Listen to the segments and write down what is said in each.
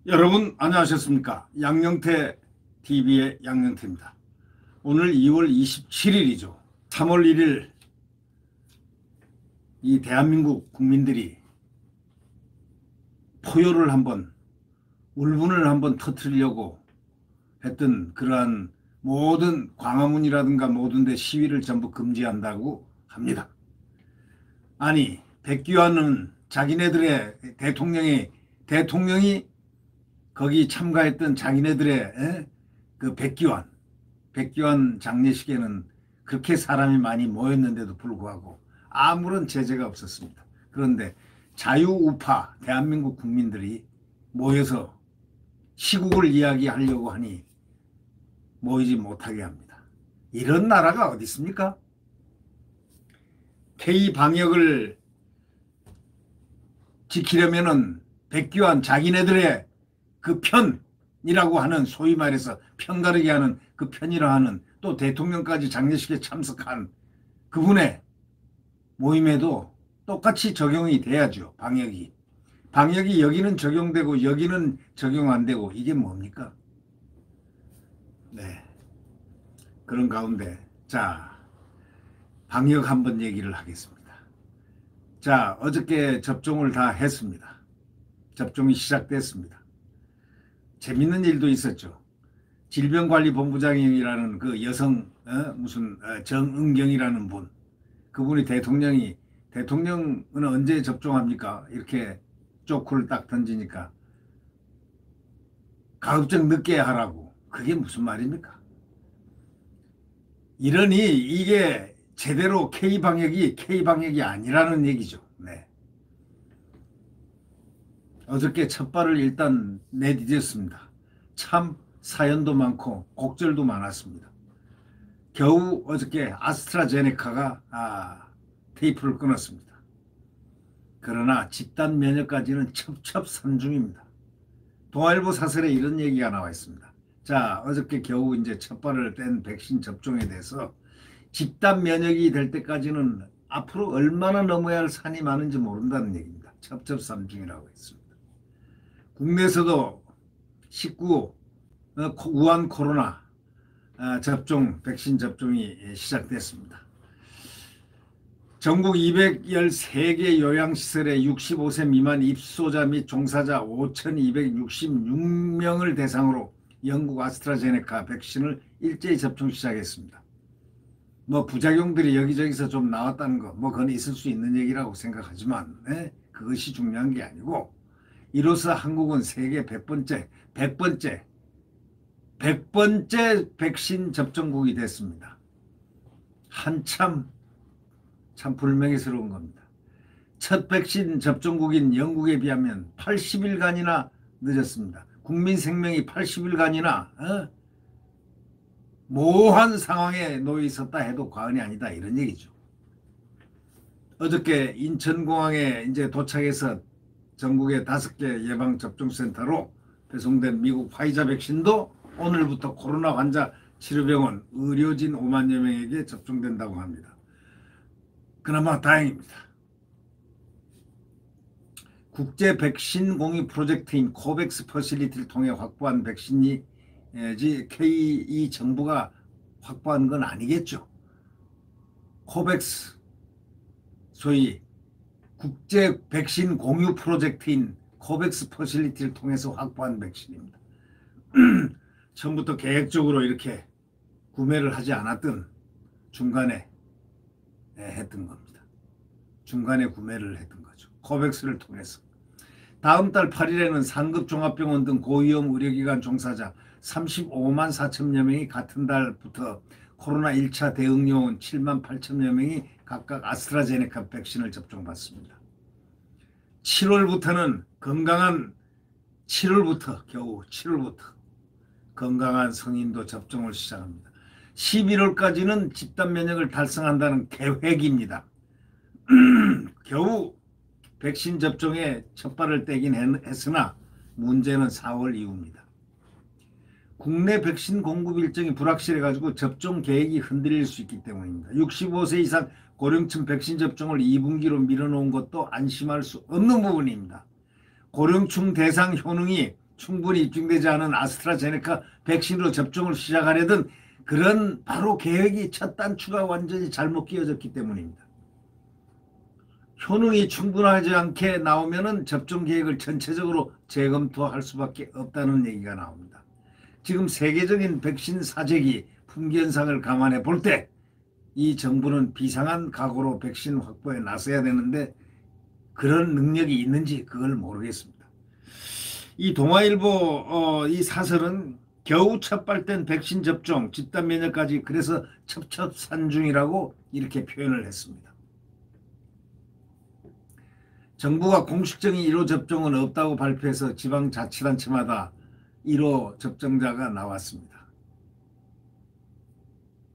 여러분 안녕하셨습니까? 양영태 TV의 양영태입니다. 오늘 2월 27일이죠. 3월 1일 이 대한민국 국민들이 포효를 한번, 울분을 한번 터뜨리려고 했던 그러한 모든 광화문이라든가 모든 데 시위를 전부 금지한다고 합니다. 아니, 백기환은 자기네들의 대통령이 거기 참가했던 자기네들의 그 백기환 장례식에는 그렇게 사람이 많이 모였는데도 불구하고 아무런 제재가 없었습니다. 그런데 자유우파 대한민국 국민들이 모여서 시국을 이야기하려고 하니 모이지 못하게 합니다. 이런 나라가 어디 있습니까? K방역을 지키려면은 백기환 자기네들의 그 편이라고 하는, 소위 말해서 편가르기 하는 그 편이라 하는, 또 대통령까지 장례식에 참석한 그분의 모임에도 똑같이 적용이 돼야죠. 방역이 여기는 적용되고 여기는 적용 안 되고, 이게 뭡니까? 네, 그런 가운데 자, 방역 한번 얘기를 하겠습니다. 자, 어저께 접종을 다 했습니다. 접종이 시작됐습니다. 재밌는 일도 있었죠. 질병관리본부장이라는 그 여성 정은경이라는 분, 그분이 대통령은 언제 접종합니까? 이렇게 쪼크를 딱 던지니까 가급적 늦게 하라고. 그게 무슨 말입니까? 이러니 이게 제대로 K방역이 아니라는 얘기죠. 네. 어저께 첫 발을 일단 내디뎠습니다. 참 사연도 많고 곡절도 많았습니다. 겨우 어저께 아스트라제네카가 테이프를 끊었습니다. 그러나 집단 면역까지는 첩첩산중입니다. 동아일보 사설에 이런 얘기가 나와 있습니다. 자, 어저께 겨우 이제 첫 발을 뗀 백신 접종에 대해서 집단 면역이 될 때까지는 앞으로 얼마나 넘어야 할 산이 많은지 모른다는 얘기입니다. 첩첩산중이라고 했습니다. 국내에서도 19 우한 코로나 백신 접종이 시작됐습니다. 전국 213개 요양시설에 65세 미만 입소자 및 종사자 5,266명을 대상으로 영국 아스트라제네카 백신을 일제히 접종 시작했습니다. 뭐 부작용들이 여기저기서 좀 나왔다는 거, 뭐 그건 있을 수 있는 얘기라고 생각하지만 그것이 중요한 게 아니고, 이로써 한국은 세계 100번째 백신 접종국이 됐습니다. 참 불명예스러운 겁니다. 첫 백신 접종국인 영국에 비하면 80일간이나 늦었습니다. 국민 생명이 80일간이나 모호한 상황에 놓여 있었다 해도 과언이 아니다, 이런 얘기죠. 어저께 인천공항에 이제 도착해서 전국의 5개 예방접종센터로 배송된 미국 화이자 백신도 오늘부터 코로나 환자 치료병원 의료진 5만여 명에게 접종된다고 합니다. 그나마 다행입니다. 국제 백신 공유 프로젝트인 코백스 퍼실리티를 통해 확보한 백신이 이 정부가 확보한 건 아니겠죠. 코백스, 소위 국제 백신 공유 프로젝트인 코백스 퍼실리티를 통해서 확보한 백신입니다. 처음부터 계획적으로 이렇게 구매를 하지 않았던 중간에 했던 겁니다. 중간에 구매를 했던 거죠. 코백스를 통해서. 다음 달 8일에는 상급종합병원 등 고위험 의료기관 종사자 35만 4천여 명이 같은 달부터 코로나 1차 대응요원 7만 8천여 명이 각각 아스트라제네카 백신을 접종받습니다. 7월부터는 겨우 7월부터 건강한 성인도 접종을 시작합니다. 11월까지는 집단 면역을 달성한다는 계획입니다. 겨우 백신 접종에 첫 발을 떼긴 했으나 문제는 4월 이후입니다. 국내 백신 공급 일정이 불확실해가지고 접종 계획이 흔들릴 수 있기 때문입니다. 65세 이상 고령층 백신 접종을 2분기로 밀어놓은 것도 안심할 수 없는 부분입니다. 고령층 대상 효능이 충분히 입증되지 않은 아스트라제네카 백신으로 접종을 시작하려던 그런 바로 계획이 첫 단추가 완전히 잘못 끼워졌기 때문입니다. 효능이 충분하지 않게 나오면 접종 계획을 전체적으로 재검토할 수밖에 없다는 얘기가 나옵니다. 지금 세계적인 백신 사재기 품귀현상을 감안해 볼 때 이 정부는 비상한 각오로 백신 확보에 나서야 되는데 그런 능력이 있는지 그걸 모르겠습니다. 이 동아일보 이 사설은 겨우 첫발된 백신 접종, 집단 면역까지 그래서 첩첩산중이라고 이렇게 표현을 했습니다. 정부가 공식적인 1호 접종은 없다고 발표해서 지방자치단체마다 1호 접종자가 나왔습니다.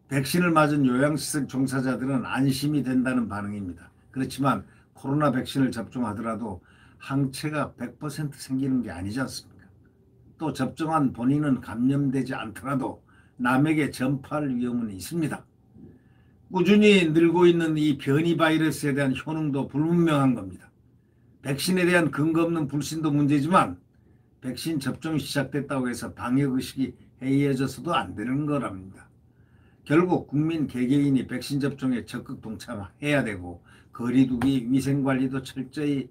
백신을 맞은 요양시설 종사자들은 안심이 된다는 반응입니다. 그렇지만 코로나 백신을 접종하더라도 항체가 100% 생기는 게 아니지 않습니까? 또 접종한 본인은 감염되지 않더라도 남에게 전파할 위험은 있습니다. 꾸준히 늘고 있는 이 변이 바이러스에 대한 효능도 불분명한 겁니다. 백신에 대한 근거 없는 불신도 문제지만 백신 접종이 시작됐다고 해서 방역의식이 해이해져서도 안 되는 거랍니다. 결국 국민 개개인이 백신 접종에 적극 동참해야 되고 거리두기 위생관리도 철저히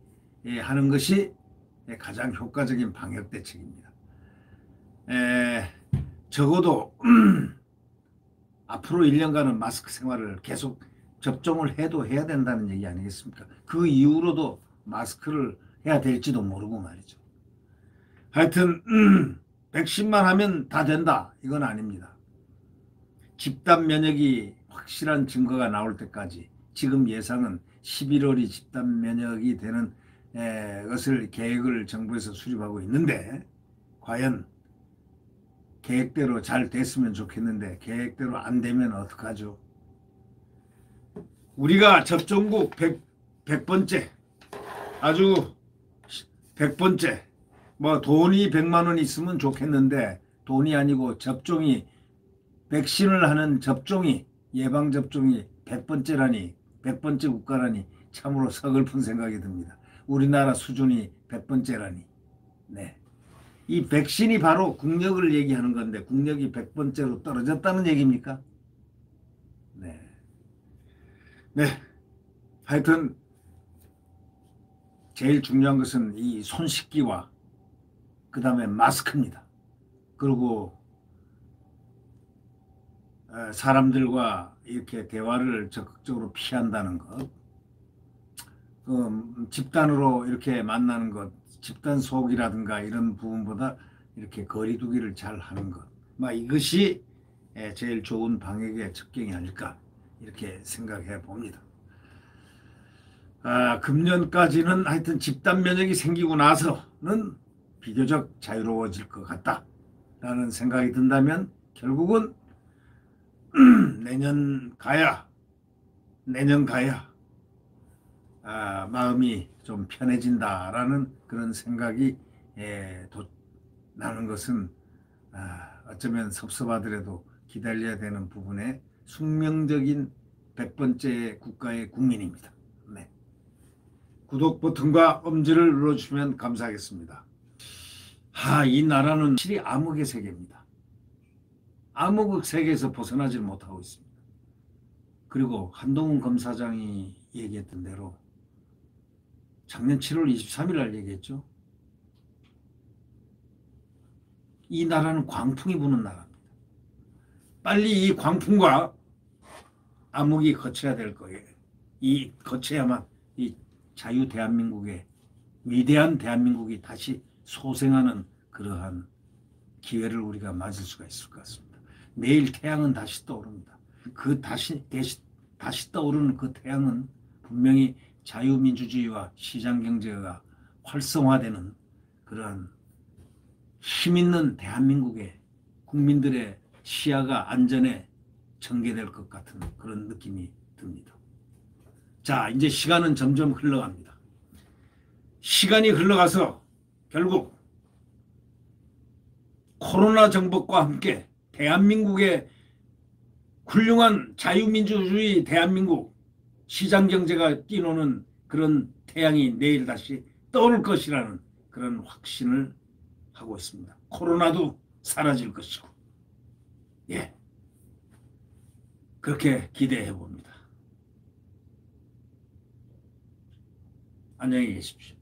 하는 것이 가장 효과적인 방역 대책입니다. 적어도 앞으로 1년간은 마스크 생활을 계속 접종을 해도 해야 된다는 얘기 아니겠습니까? 그 이후로도 마스크를 해야 될지도 모르고 말이죠. 하여튼 백신만 하면 다 된다 이건 아닙니다. 집단 면역이 확실한 증거가 나올 때까지 지금 예상은 11월이 집단 면역이 되는 것을 계획을 정부에서 수립하고 있는데 과연 계획대로 잘 됐으면 좋겠는데 계획대로 안 되면 어떡하죠? 우리가 접종국 100번째 아주 100번째 뭐 돈이 100만 원 있으면 좋겠는데 돈이 아니고 접종이 백신을 하는 접종이 예방접종이 100번째라니 100번째 국가라니 참으로 서글픈 생각이 듭니다. 우리나라 수준이 100번째라니. 네. 이 백신이 바로 국력을 얘기하는 건데 국력이 100번째로 떨어졌다는 얘기입니까? 네. 네. 하여튼 제일 중요한 것은 이 손 씻기와 그 다음에 마스크입니다. 그리고 사람들과 이렇게 대화를 적극적으로 피한다는 것, 집단으로 이렇게 만나는 것, 집단 소속이라든가 이런 부분보다 이렇게 거리두기를 잘 하는 것, 이것이 제일 좋은 방역의 첩경이 아닐까 이렇게 생각해 봅니다. 금년까지는 하여튼 집단 면역이 생기고 나서는 비교적 자유로워질 것 같다라는 생각이 든다면 결국은 내년 가야 마음이 좀 편해진다라는 그런 생각이 나는 것은 어쩌면 섭섭하더라도 기다려야 되는 부분의 숙명적인 100번째 국가의 국민입니다. 네. 구독 버튼과 엄지를 눌러주시면 감사하겠습니다. 이 나라는 실이 암흑의 세계입니다. 암흑의 세계에서 벗어나질 못하고 있습니다. 그리고 한동훈 검사장이 얘기했던 대로 작년 7월 23일 날 얘기했죠. 이 나라는 광풍이 부는 나라입니다. 빨리 이 광풍과 암흑이 거쳐야 될 거예요. 이 거쳐야만 이 자유 대한민국의 위대한 대한민국이 다시 소생하는 그러한 기회를 우리가 맞을 수가 있을 것 같습니다. 내일 태양은 다시 떠오릅니다. 그 다시 떠오르는 그 태양은 분명히 자유민주주의와 시장경제가 활성화되는 그러한 힘있는 대한민국의 국민들의 시야가 안전에 전개될 것 같은 그런 느낌이 듭니다. 자, 이제 시간은 점점 흘러갑니다. 시간이 흘러가서 결국 코로나 정복과 함께 대한민국의 훌륭한 자유민주주의 대한민국 시장경제가 뛰노는 그런 태양이 내일 다시 떠오를 것이라는 그런 확신을 하고 있습니다. 코로나도 사라질 것이고, 예, 그렇게 기대해 봅니다. 안녕히 계십시오.